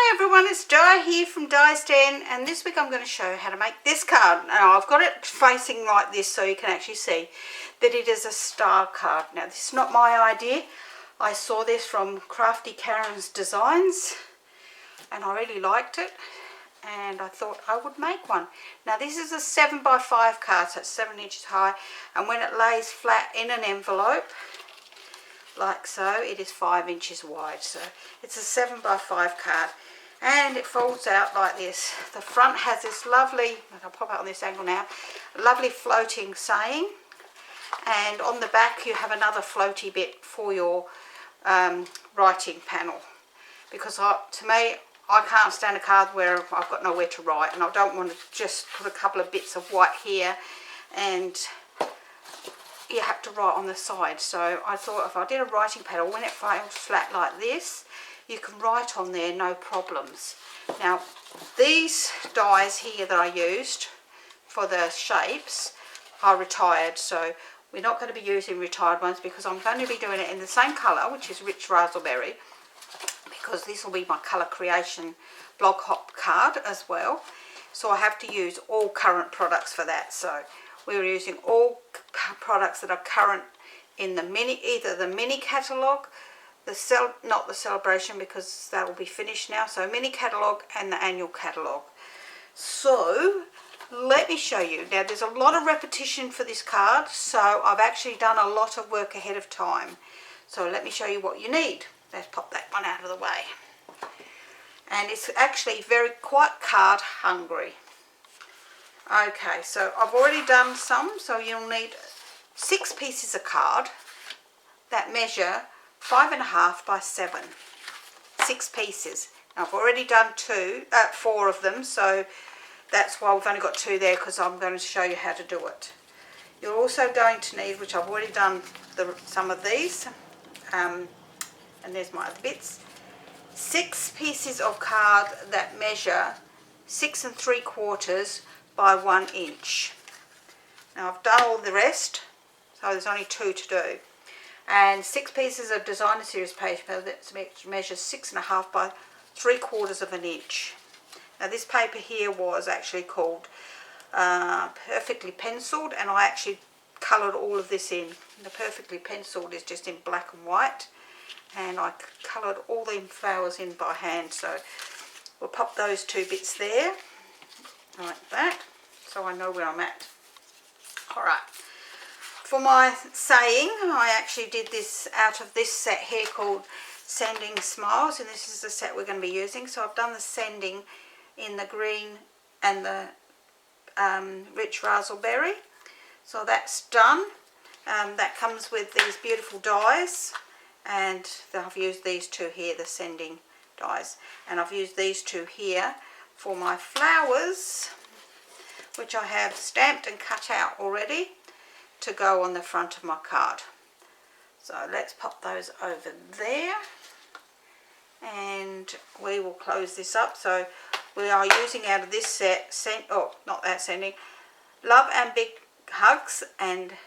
Hi everyone, it's Di here from Di's Den, and this week I'm going to show you how to make this card. Now I've got it facing like this so you can actually see that it is a star card. Now this is not my idea. I saw this from Crafty Karen's designs and I really liked it and I thought I would make one. Now this is a 7x5 card, so it's 7 inches high, and when it lays flat in an envelope like so, it is 5 inches wide. So it's a 7x5 card and it folds out like this. The front has this lovely, I'll pop out on this angle now, lovely floating saying, and on the back you have another floaty bit for your writing panel, because to me, I can't stand a card where I've got nowhere to write, and I don't want to just put a couple of bits of white here and you have to write on the side. So I thought if I did a writing panel, when it folds flat like this, you can write on there no problems. Now these dies here that I used for the shapes are retired, so we're not going to be using retired ones because I'm going to be doing it in the same colour, which is rich raspberry, because this will be my colour creation blog hop card as well. So I have to use all current products for that. So we're using all products that are current in the either the mini catalogue, not the celebration because that will be finished now, so mini catalogue and the annual catalogue. So let me show you. Now there's a lot of repetition for this card, so I've actually done a lot of work ahead of time. So let me show you what you need. Let's pop that one out of the way. And it's actually quite card hungry. Okay, so I've already done some, so you'll need 6 pieces of card that measure 5.5 by 7. 6 pieces. Now I've already done 4 of them, so that's why we've only got 2 there, because I'm going to show you how to do it. You're also going to need, which I've already done some of these, and there's my other bits, 6 pieces of card that measure 6 3/4 by 1 inch. Now I've done all the rest, so there's only 2 to do. And 6 pieces of designer series paper that measures 6.5 by 3/4 of an inch. Now this paper here was actually called Perfectly Penciled, and I actually coloured all of this in. The Perfectly Penciled is just in black and white, and I coloured all the flowers in by hand. So we'll pop those 2 bits there like that, so I know where I'm at. Alright, for my saying, I actually did this out of this set here called Sending Smiles, and this is the set we're going to be using. So I've done the sending in the green and the rich raspberry, so that's done. That comes with these beautiful dies, and I've used these 2 here, the sending dies, and I've used these 2 here for my flowers, which I have stamped and cut out already to go on the front of my card. So let's pop those over there, and we will close this up. So we are using out of this set, not that sending, Love and Big Hugs, and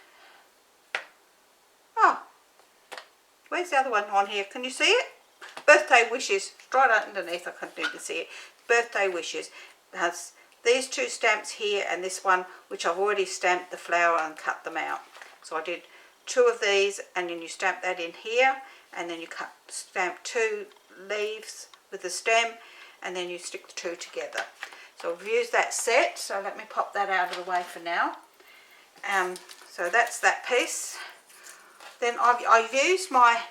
where's the other one on here? Can you see it? Birthday Wishes, right underneath. I couldn't even see it. Birthday Wishes. It has these 2 stamps here and this one, which I've already stamped the flower and cut them out. So I did 2 of these, and then you stamp that in here, and then you stamp 2 leaves with the stem, and then you stick the 2 together. So I've used that set, so let me pop that out of the way for now. So that's that piece. Then I've used my,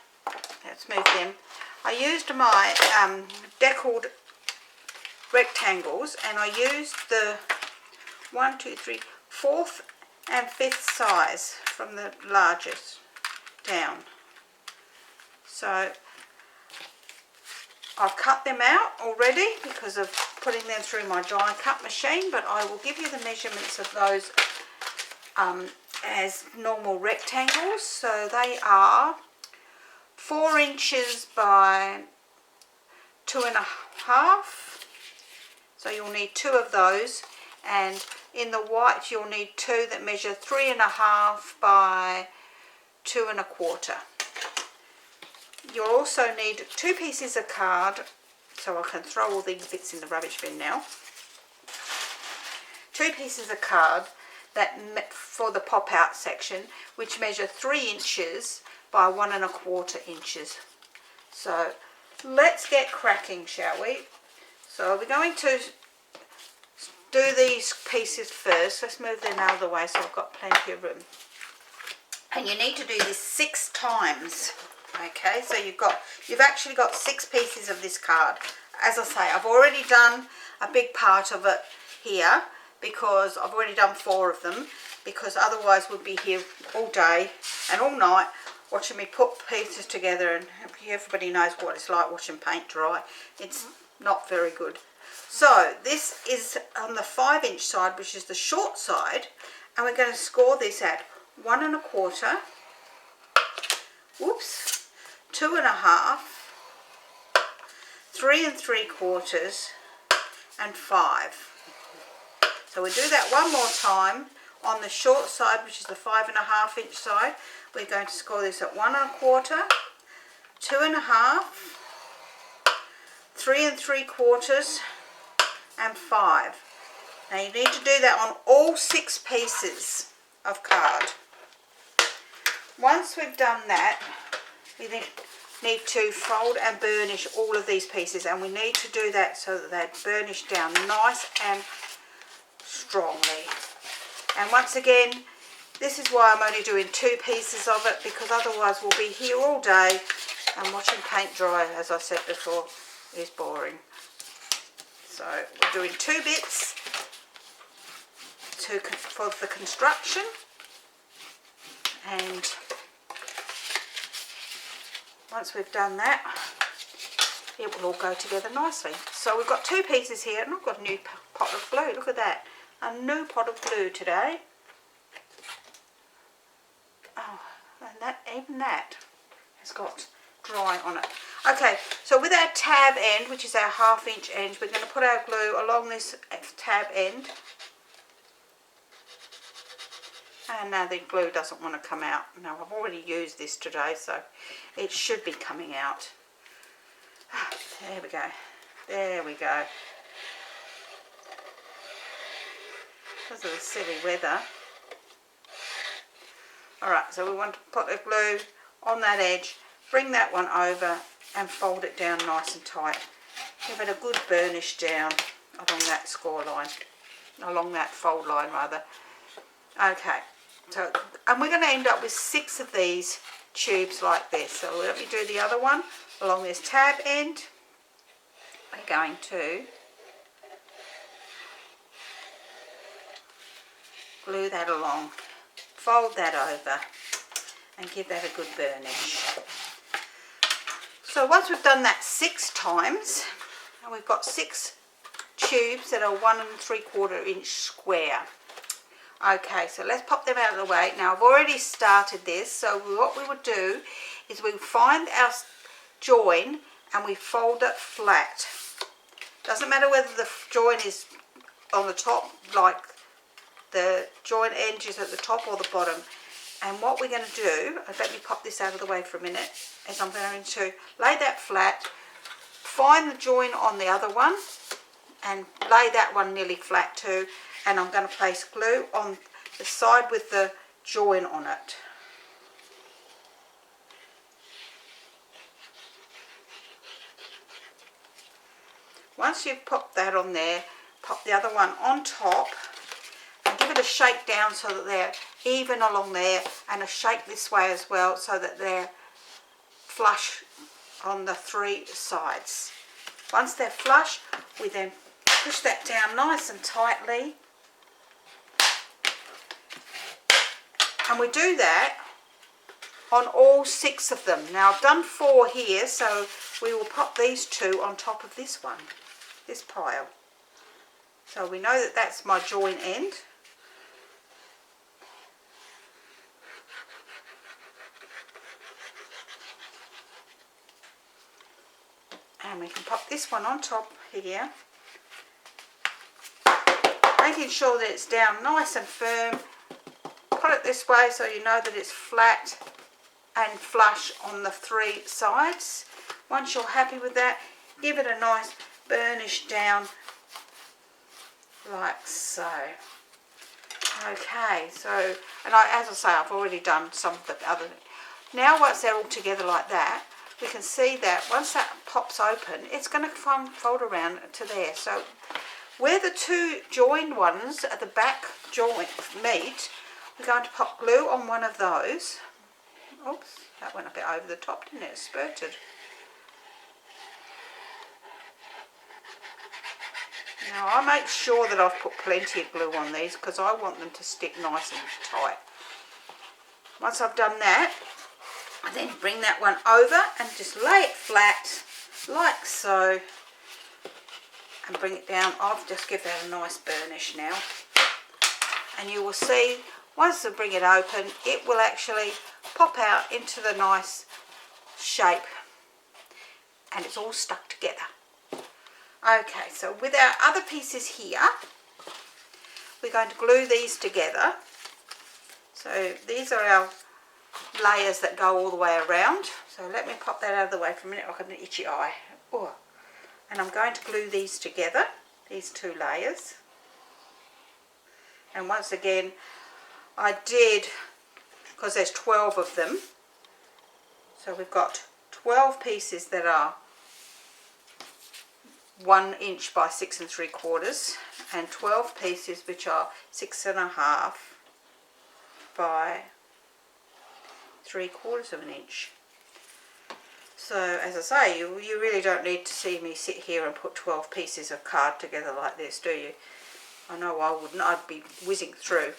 let's move them, I used my deckled rectangles, and I used the 1, 2, 3, 4th and 5th size from the largest down. So I've cut them out already because of putting them through my dry cut machine, but I will give you the measurements of those as normal rectangles. So they are 4 inches by 2.5. So you'll need 2 of those, and in the white you'll need 2 that measure 3.5 by 2.25. You'll also need 2 pieces of card so I can throw all these bits in the rubbish bin now. 2 pieces of card that for the pop out section, which measure 3 inches by 1 1/4 inches. So let's get cracking, shall we? So we're going to do these pieces first. Let's move them out of the way so I've got plenty of room. And you need to do this 6 times. Okay, so you've actually got 6 pieces of this card. As I say, I've already done a big part of it here because I've already done 4 of them, because otherwise we'll be here all day and all night watching me put pieces together, and everybody knows what it's like watching paint dry. It's not very good. So this is on the 5-inch side, which is the short side, and we're going to score this at 1 1/4, whoops, 2 1/2, 3 3/4, and 5. So we'll do that one more time. On the short side, which is the 5 1/2 inch side, we're going to score this at 1 1/4, 2 1/2, 3 3/4, and 5. Now you need to do that on all 6 pieces of card. Once we've done that, we then need to fold and burnish all of these pieces, and we need to do that so that they're burnished down nice and strongly. And once again, this is why I'm only doing 2 pieces of it, because otherwise we'll be here all day, and watching paint dry, as I said before, is boring. So we're doing 2 bits for the construction, and once we've done that, it will all go together nicely. So we've got 2 pieces here, and I've got a new pot of glue. Look at that, a new pot of glue today. Oh, and even that has got dry on it. Okay, so with our tab end, which is our 1/2 inch end, we're going to put our glue along this tab end. And now the glue doesn't want to come out. Now I've already used this today, so it should be coming out. There we go. There we go. Because of the silly weather. Alright, so we want to put the glue on that edge, bring that one over and fold it down nice and tight. Give it a good burnish down along that score line, along that fold line rather. Okay, so, and we're going to end up with 6 of these tubes like this. So let me do the other one along this tab end. We're going to glue that along, fold that over and give that a good burnish. So once we've done that 6 times, and we've got 6 tubes that are 1 3/4 inch square. Okay, so let's pop them out of the way. Now I've already started this, so what we would do is we find our join and we fold it flat. Doesn't matter whether the join is on the top, like the join edge is at the top or the bottom. And what we're going to do, let me pop this out of the way for a minute, is I'm going to lay that flat, find the join on the other one and lay that one nearly flat too, and I'm going to place glue on the side with the join on it. Once you've popped that on there, pop the other one on top and give it a shake down so that they're even along there, and a shake this way as well so that they're flush on the 3 sides. Once they're flush, we then push that down nice and tightly, and we do that on all 6 of them. Now I've done 4 here, so we will pop these 2 on top of this one, this pile. So we know that that's my join end. And we can pop this one on top here, making sure that it's down nice and firm. Put it this way so you know that it's flat and flush on the 3 sides. Once you're happy with that, give it a nice burnish down like so. Okay, so, and as I say, I've already done some of the other. Now once they're all together like that, we can see that once that pops open, it's going to fold around to there. So where the two joined ones at the back joint meet, we're going to pop glue on one of those. Oops, that went a bit over the top, didn't it? It spurted. Now I make sure that I've put plenty of glue on these because I want them to stick nice and tight. Once I've done that, I then bring that one over and just lay it flat like so and bring it down. I'll just give that a nice burnish now, and you will see once I bring it open, it will actually pop out into the nice shape and it's all stuck together. Okay, so with our other pieces here, we're going to glue these together. So these are our layers that go all the way around. So let me pop that out of the way for a minute. I've got an itchy eye. Oh. And I'm going to glue these together, these two layers. And once again, I did, because there's 12 of them, so we've got 12 pieces that are 1 inch by 6 3/4, and 12 pieces which are 6 1/2 by 3/4 of an inch. So as I say, you really don't need to see me sit here and put 12 pieces of card together like this, do you? I know I wouldn't, I'd be whizzing through.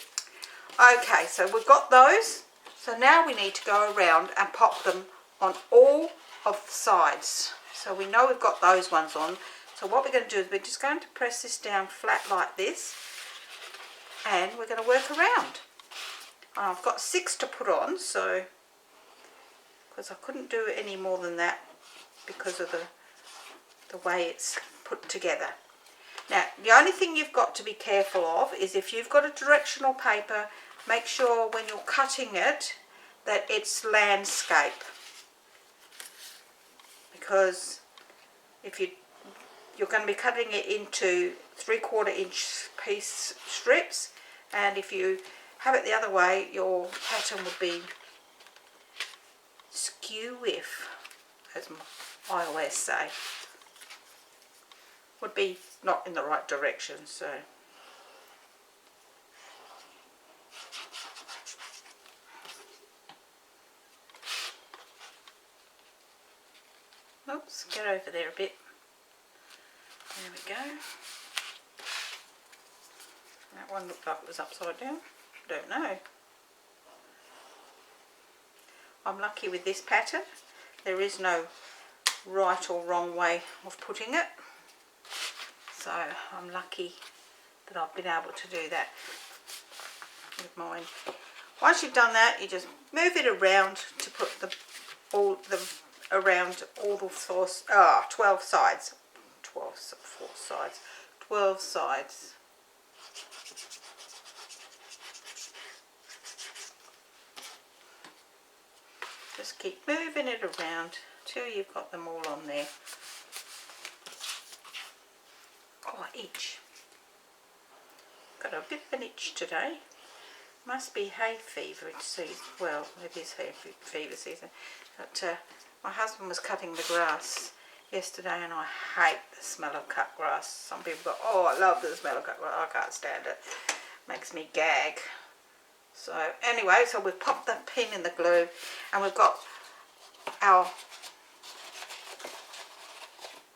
Okay, so we've got those. So now we need to go around and pop them on all of the sides. So we know we've got those ones on. So what we're going to do is we're just going to press this down flat like this, and we're going to work around. And I've got 6 to put on, so because I couldn't do any more than that because of the way it's put together. Now the only thing you've got to be careful of is if you've got a directional paper, make sure when you're cutting it that it's landscape, because if you're going to be cutting it into 3/4 inch piece strips, and if you have it the other way, your pattern would be skew-if, as I always say, would be not in the right direction. So oops, get over there a bit. There we go. That one looked like it was upside down. Don't know. I'm lucky with this pattern. There is no right or wrong way of putting it. So I'm lucky that I've been able to do that with mine. Once you've done that, you just move it around to put around all the 12 sides. 12 sides. Just keep moving it around till you've got them all on there. Oh, itch. Got a bit of an itch today. Must be hay fever season. Well, it is hay fever season. But my husband was cutting the grass yesterday, and I hate the smell of cut grass. Some people go, oh, I love the smell of cut grass. I can't stand it. Makes me gag. So anyway, so we've popped the pin in the glue, and we've got our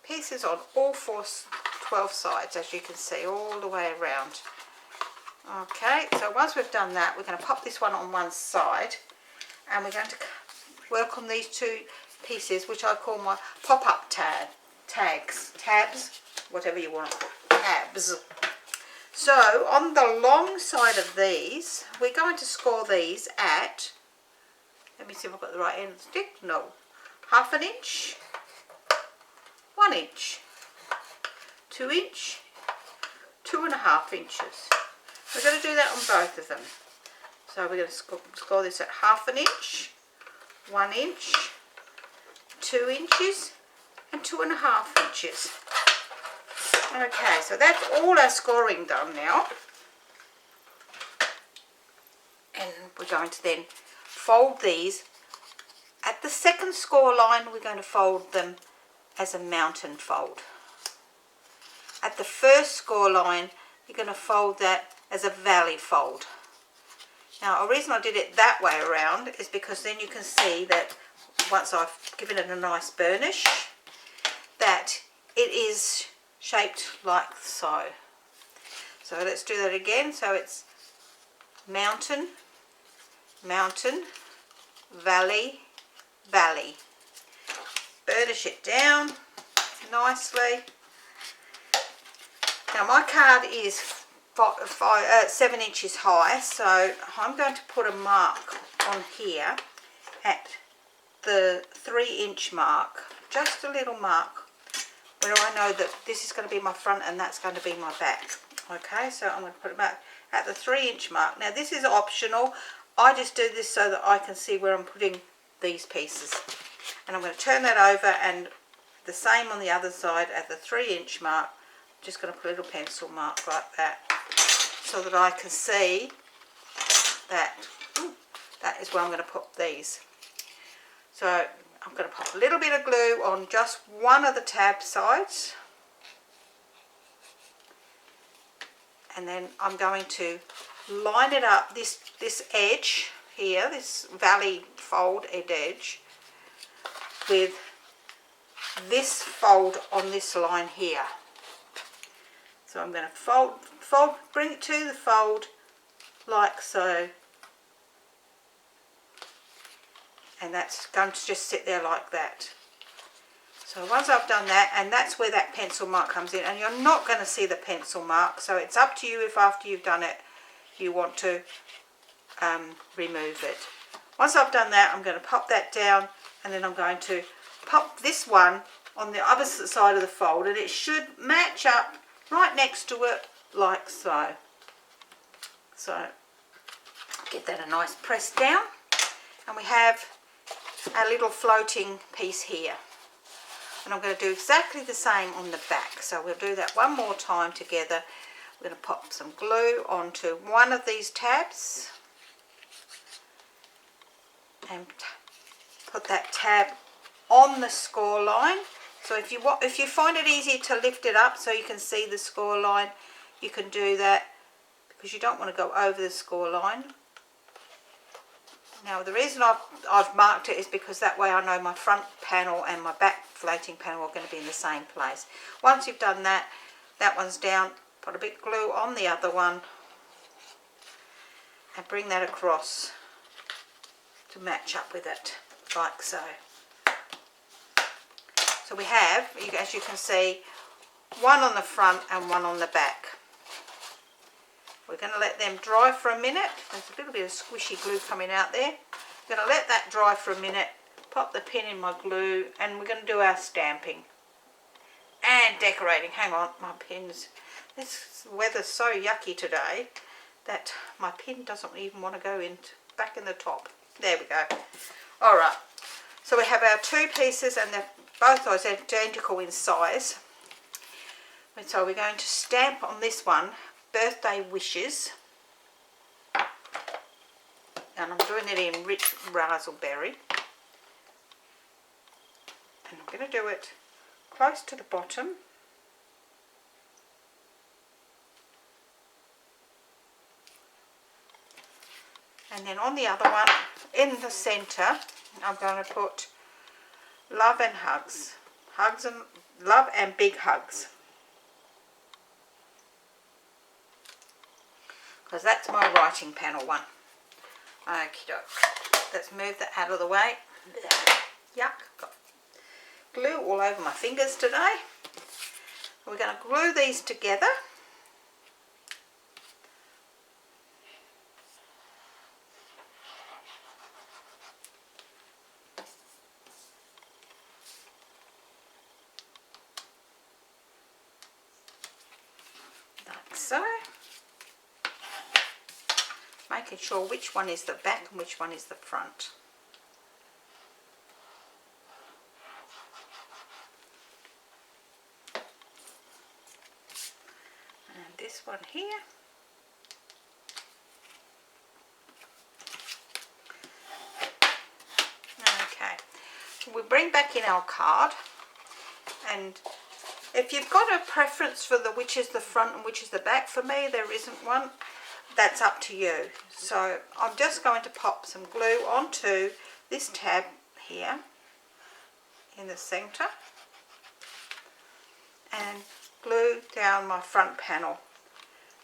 pieces on all 12 sides, as you can see, all the way around. Okay, so once we've done that, we're going to pop this one on one side, and we're going to work on these two pieces, which I call my pop-up tabs, whatever you want to call tabs. So on the long side of these, we're going to score these at, let me see if I've got the right end of the stick, no, 1/2 inch, 1 inch, 2 inch, 2.5 inches. We're going to do that on both of them. So we're going to score this at 1/2 inch, 1 inch, 2 inches, and 2.5 inches. Okay, so that's all our scoring done now. And we're going to then fold these. At the second score line, we're going to fold them as a mountain fold. At the first score line, you're going to fold that as a valley fold. Now, a reason I did it that way around is because then you can see that once I've given it a nice burnish, that it is shaped like so. So let's do that again. So it's mountain, mountain, valley, valley. Burnish it down nicely. Now my card is 7 inches high, so I'm going to put a mark on here at the 3-inch mark, just a little mark, where I know that this is going to be my front and that's going to be my back. Okay, so I'm going to put it back at the 3-inch mark. Now this is optional. I just do this so that I can see where I'm putting these pieces. And I'm going to turn that over, and the same on the other side at the 3-inch mark. I'm just going to put a little pencil mark like that so that I can see that that is where I'm going to put these. So I'm going to pop a little bit of glue on just one of the tab sides, and then I'm going to line it up, this edge here, this valley fold edge, with this fold on this line here. So I'm going to fold, bring it to the fold like so, and that's going to just sit there like that. So once I've done that, and that's where that pencil mark comes in, and you're not going to see the pencil mark, so it's up to you if after you've done it you want to remove it. Once I've done that, I'm going to pop that down, and then I'm going to pop this one on the opposite side of the fold, and it should match up right next to it like so. So get that a nice press down, and we have our little floating piece here. And I'm going to do exactly the same on the back. So we'll do that one more time together. We're going to pop some glue onto one of these tabs and put that tab on the score line. So if you find it easier to lift it up so you can see the score line, you can do that, because you don't want to go over the score line. Now the reason I've marked it is because that way I know my front panel and my back floating panel are going to be in the same place. Once you've done that, that one's down, put a bit of glue on the other one and bring that across to match up with it, like so. So we have, as you can see, one on the front and one on the back. We're going to let them dry for a minute. There's a little bit of squishy glue coming out there. We're going to let that dry for a minute, pop the pin in my glue, and we're going to do our stamping and decorating. Hang on, my pins. This weather's so yucky today that my pin doesn't even want to go back in the top. There we go. All right. So we have our two pieces, and they're both identical in size. And so we're going to stamp on this one, Birthday Wishes. And I'm doing it in rich raspberry. And I'm going to do it close to the bottom. And then on the other one, in the centre, I'm going to put love and hugs. Hugs and love and big hugs. Because that's my writing panel one. Okie doke. Let's move that out of the way. Yuck. Got glue all over my fingers today. We're going to glue these together. Like so. Making sure which one is the back and which one is the front. this one here. Okay, we bring back in our card, and if you've got a preference for which is the front and which is the back, for me there isn't one. That's up to you. So I'm just going to pop some glue onto this tab here in the center and glue down my front panel,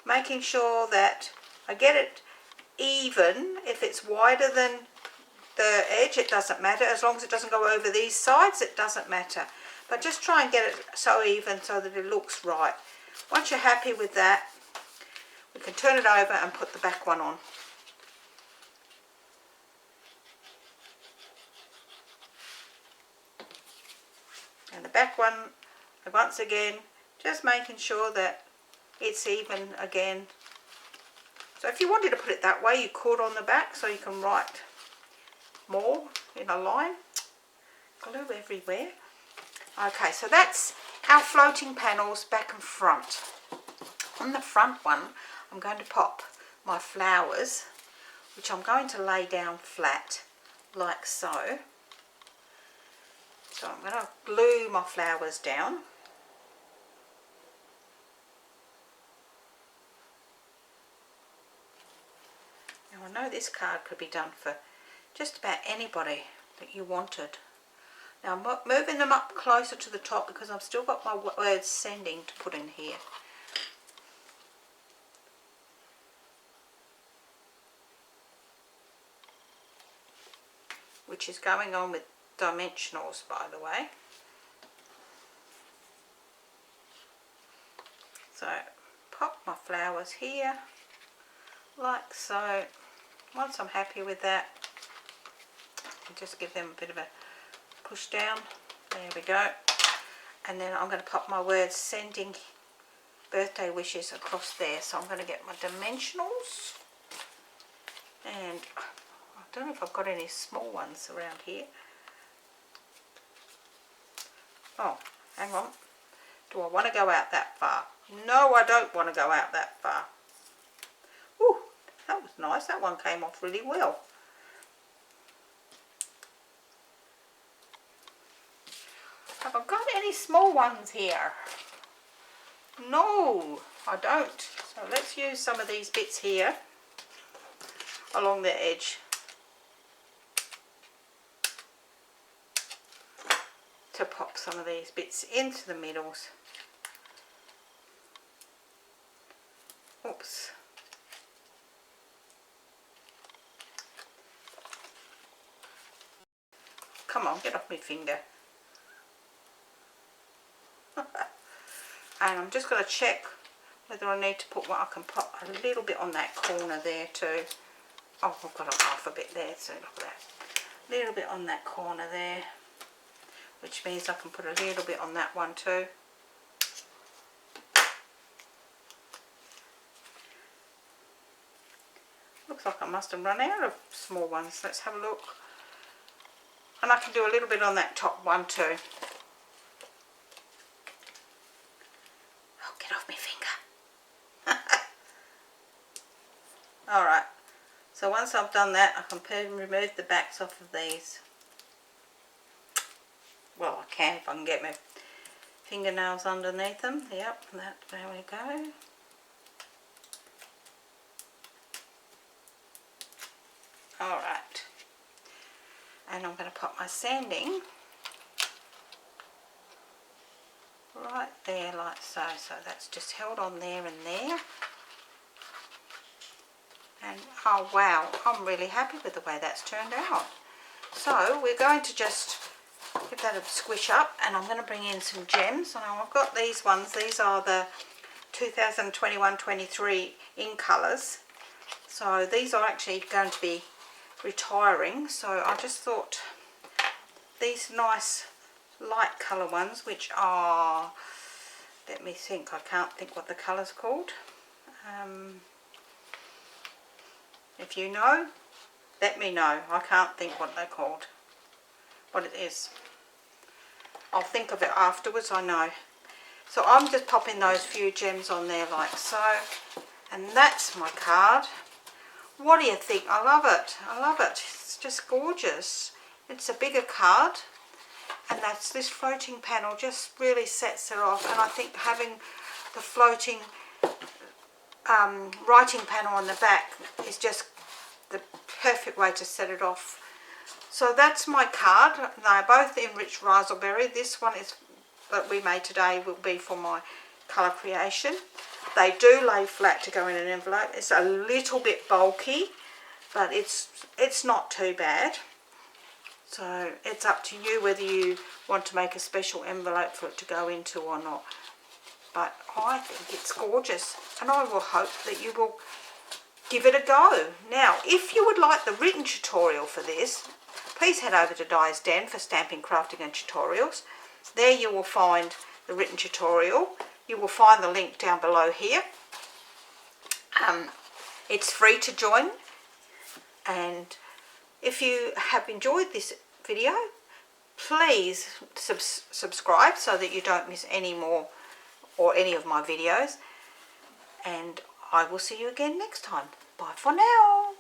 making sure that I get it even. If it's wider than the edge, it doesn't matter. As long as it doesn't go over these sides, it doesn't matter. But just try and get it so even so that it looks right. Once you're happy with that, we can turn it over and put the back one on. And the back one, once again, just making sure that it's even again. So if you wanted to put it that way, you could on the back, so you can write more in a line. Glue everywhere. Okay, so that's our floating panels back and front. On the front one, I'm going to pop my flowers, which I'm going to lay down flat like so. So I'm going to glue my flowers down. Now I know this card could be done for just about anybody that you wanted. Now I'm moving them up closer to the top because I've still got my words sending to put in here. Which is going on with dimensionals, by the way. So pop my flowers here like so. Once I'm happy with that, just give them a bit of a push down. There we go. And then I'm going to pop my words sending birthday wishes across there. So I'm going to get my dimensionals, and I don't know if I've got any small ones around here. Oh, hang on. Do I want to go out that far? No, I don't want to go out that far. Ooh, that was nice. That one came off really well. Have I got any small ones here? No, I don't. So let's use some of these bits here along the edge to pop some of these bits into the middles. Oops. Come on, get off my finger. And I'm just going to check whether I need to put what I can put a little bit on that corner there too. Oh, I've got a half a bit there, so look at that. A little bit on that corner there, which means I can put a little bit on that one too. Looks like I must have run out of small ones. Let's have a look. And I can do a little bit on that top one too. Oh, get off my finger. Alright, so once I've done that, I can remove the backs off of these. Well, I can if I can get my fingernails underneath them. Yep, there we go. Alright, and I'm going to pop my sanding right there like so. So that's just held on there and there. And oh wow, I'm really happy with the way that's turned out. So we're going to just give that a squish up, and I'm going to bring in some gems. Now I've got these ones. These are the 2021-23 in colours. So these are actually going to be retiring. So I just thought these nice light colour ones, which are, let me think, I can't think what the colour's called. If you know, let me know. I can't think what they're called, what it is. I'll think of it afterwards, I know. So I'm just popping those few gems on there like so. And that's my card. What do you think? I love it. I love it. It's just gorgeous. It's a bigger card. And that's this floating panel just really sets it off. And I think having the floating writing panel on the back is just the perfect way to set it off. So that's my card. They're both enriched raspberry. This one is that we made today will be for my colour creation. They do lay flat to go in an envelope. It's a little bit bulky, but it's not too bad. So it's up to you whether you want to make a special envelope for it to go into or not. But I think it's gorgeous, and I will hope that you will give it a go. Now, if you would like the written tutorial for this, please head over to Di's Den for stamping, crafting and tutorials. There you will find the written tutorial. You will find the link down below here. It's free to join, and if you have enjoyed this video, please subscribe so that you don't miss any more or any of my videos, and I will see you again next time. Bye for now.